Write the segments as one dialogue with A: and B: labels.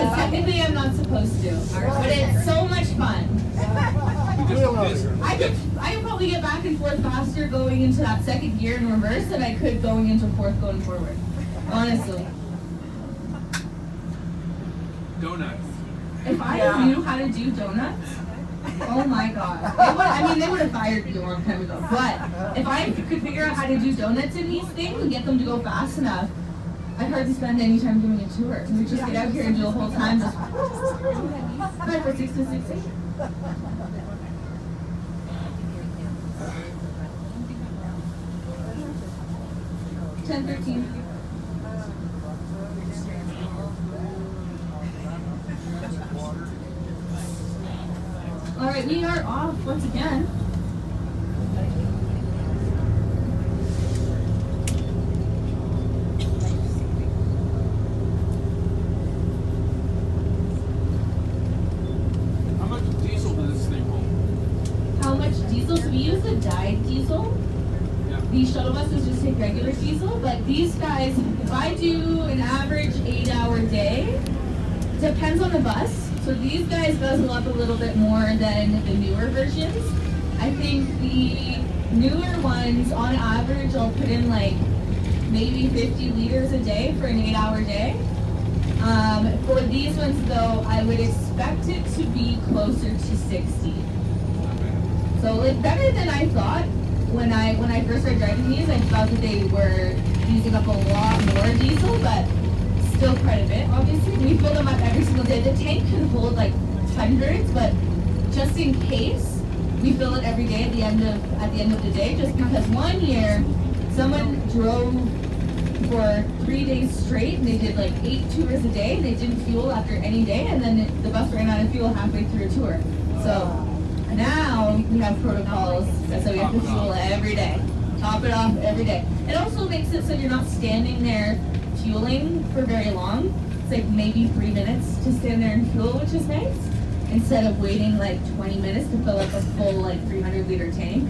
A: Because technically I'm not supposed to. But it's so much fun. I could probably get back and forth faster going into that second gear in reverse than I could going into fourth going forward. Honestly.
B: Donuts.
A: If I knew how to do donuts, oh my god. They would have fired me a long time ago. But if I could figure out how to do donuts in these things and get them to go fast enough, I'd hardly spend any time doing a tour. We just get out here and do the whole time. Just 5 for 6 to 6. 10, 13. All right, we are off once again.
B: How much diesel does this thing hold?
A: How much diesel? So we use the dyed diesel. These shuttle buses just take regular diesel, but these guys, if I do an average 8-hour day, depends on the bus. So these guys guzzle up a little bit more than the newer versions. I think the newer ones, on average, I'll put in like maybe 50 liters a day for an 8-hour day. For these ones though, I would expect it to be closer to 60. So like better than I thought. When I first started driving these, I thought that they were using up a lot more diesel, but still quite a bit, obviously. We fill them up every single day. The tank can hold like hundreds, but just in case, we fill it every day at the end of the day, just because one year, someone drove for 3 days straight, and they did like 8 tours a day, and they didn't fuel after any day, and then the bus ran out of fuel halfway through a tour. So now we have protocols that say we have to fuel every day. Top it off every day. It also makes it so you're not standing there fueling for very long. It's like maybe 3 minutes to stand there and fuel, which is nice, instead of waiting like 20 minutes to fill up a full like 300-liter tank.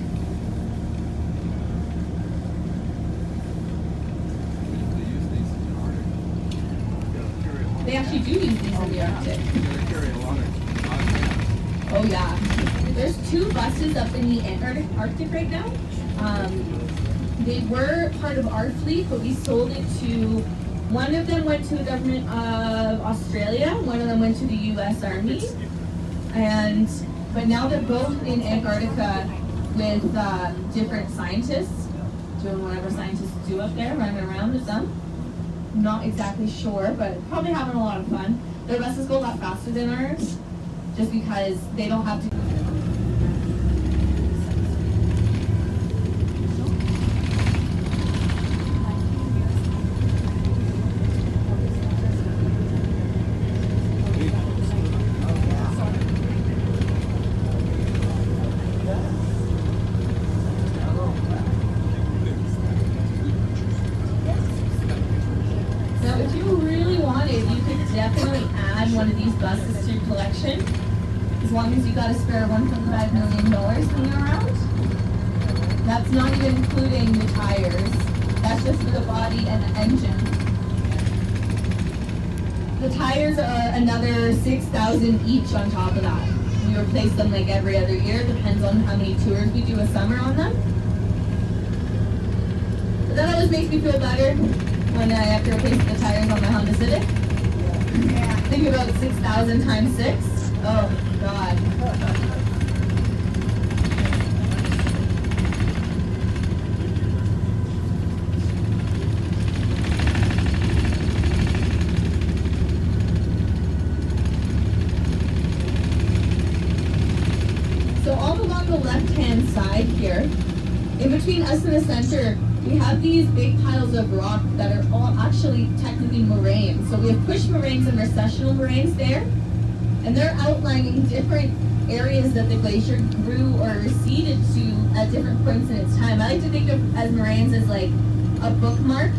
A: They actually do use these in the Arctic. Oh yeah. There's 2 buses up in the Arctic right now. They were part of our fleet, but we sold it to, one of them went to the government of Australia, one of them went to the US Army, but now they're both in Antarctica with different scientists, doing whatever scientists do up there, running around with them. Not exactly sure, but probably having a lot of fun. Their buses go a lot faster than ours, just because they don't have to. Definitely add one of these buses to your collection, as long as you got a spare $1.5 million hanging around. That's not even including the tires. That's just for the body and the engine. The tires are another $6,000 each on top of that. We replace them like every other year, depends on how many tours we do a summer on them. But that always makes me feel better when I have to replace the tires on my Honda Civic. Yeah. Think about 6,000 times 6. Oh, God. So all along the left-hand side here, in between us and the center, we have these big piles of rock that are all actually technically moraines. So we have push moraines and recessional moraines there, and they're outlining different areas that the glacier grew or receded to at different points in its time. I like to think of as moraines as like a bookmark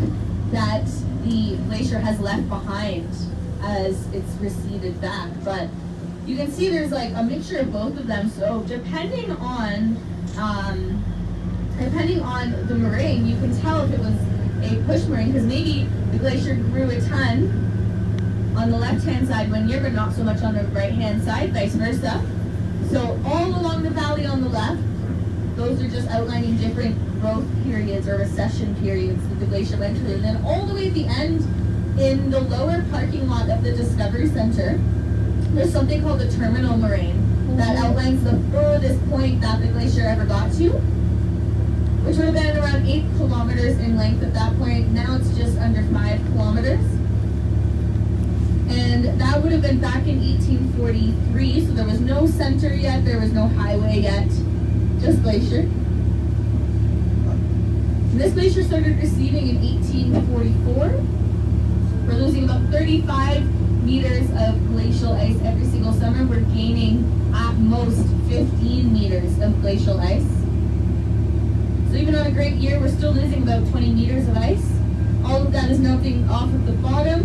A: that the glacier has left behind as it's receded back. But you can see there's like a mixture of both of them. So depending on the moraine, you can tell if it was a push moraine, because maybe the glacier grew a ton on the left-hand side 1 year, but not so much on the right-hand side, vice versa. So all along the valley on the left, those are just outlining different growth periods or recession periods that the glacier went through. And then all the way at the end, in the lower parking lot of the Discovery Center, there's something called the terminal moraine that outlines the furthest point that the glacier ever got to, which would have been around 8 kilometers in length at that point. Now it's just under 5 kilometers. And that would have been back in 1843, so there was no center yet, there was no highway yet, just glacier. And this glacier started receding in 1844. We're losing about 35 meters of glacial ice every single summer. We're gaining at most 15 meters of glacial ice. So even on a great year, we're still losing about 20 meters of ice. All of that is melting off of the bottom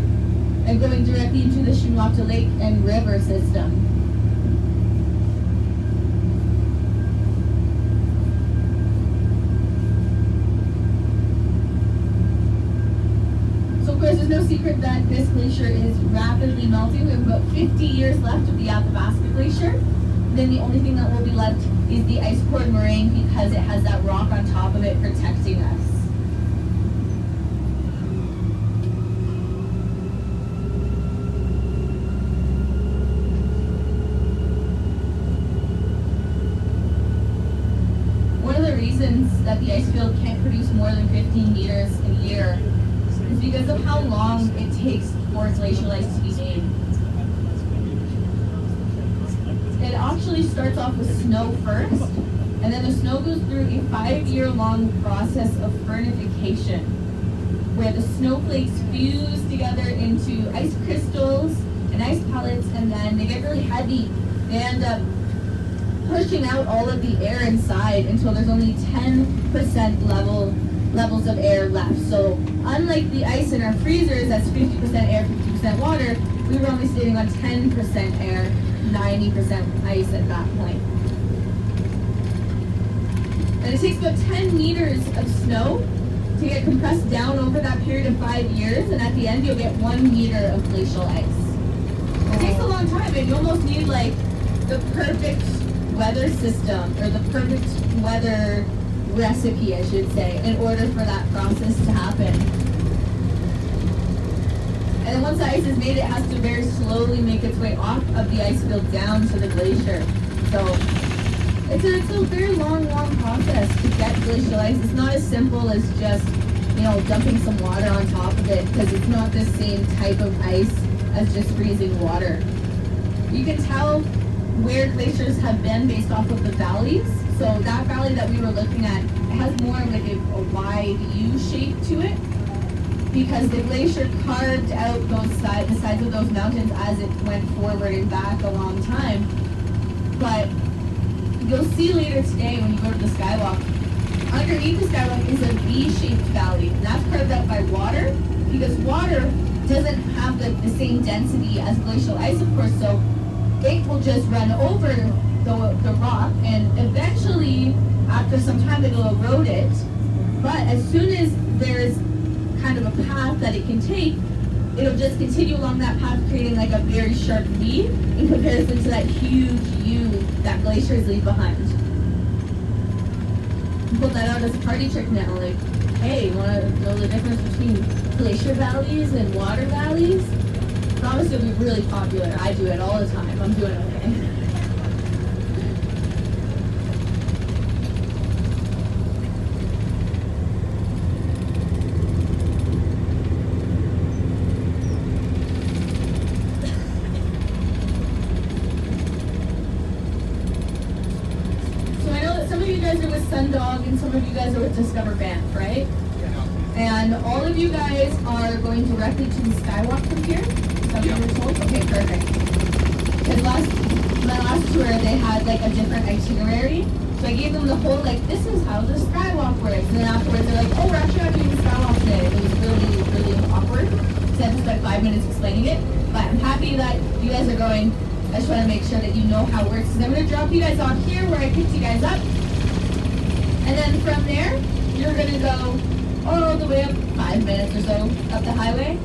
A: and going directly into the Shimonata Lake and river system. So of course there's no secret that this glacier is rapidly melting. We have about 50 years left of the Athabasca Glacier. Then the only thing that will be left is the ice-cored moraine because it has that rock on top of it protecting us. That the ice field can't produce more than 15 meters a year is because of how long it takes for glacial ice to be made. It actually starts off with snow first, and then the snow goes through a 5-year-long process of fernification, where the snowflakes fuse together into ice crystals and ice pellets, and then they get really heavy. They end up pushing out all of the air inside until there's only 10% levels of air left. So unlike the ice in our freezers, that's 50% air, 50% water, we were only sitting on 10% air, 90% ice at that point. And it takes about 10 meters of snow to get compressed down over that period of 5 years, and at the end you'll get 1 meter of glacial ice. It takes a long time, and you almost need like the perfect weather system, or the perfect weather recipe, I should say, in order for that process to happen. And then once the ice is made, it has to very slowly make its way off of the ice field down to the glacier. So it's a very long process to get glacial ice. It's not as simple as just, dumping some water on top of it, because it's not the same type of ice as just freezing water. You can tell where glaciers have been based off of the valleys. So that valley that we were looking at, it has more of like a wide U shape to it, because the glacier carved out the sides of those mountains as it went forward and back a long time. But you'll see later today when you go to the skywalk, underneath the skywalk is a V-shaped valley, and that's carved out by water, because water doesn't have the same density as glacial ice, of course, so it will just run over the rock, and eventually, after some time, it'll erode it. But as soon as there's kind of a path that it can take, it'll just continue along that path, creating like a very sharp V in comparison to that huge U that glaciers leave behind. Pull that out as a party trick now, like, hey, you want to know the difference between glacier valleys and water valleys? I promise it'll be really popular. I do it all the time. I'm doing it okay. So I know that some of you guys are with Sundog and some of you guys are with Discover Banff, right? And all of you guys are going directly to the skywalk from here? Is that what you were told? Okay, perfect. Because my last tour, they had like a different itinerary. So I gave them the whole, like, this is how the skywalk works. And then afterwards, they're like, oh, we're actually not doing the skywalk today. It was really, really awkward. So I just spent 5 minutes explaining it. But I'm happy that you guys are going. I just want to make sure that you know how it works. Because I'm going to drop you guys off here where I picked you guys up. And then from there, you're going to go all the way up 5 minutes or so up the highway,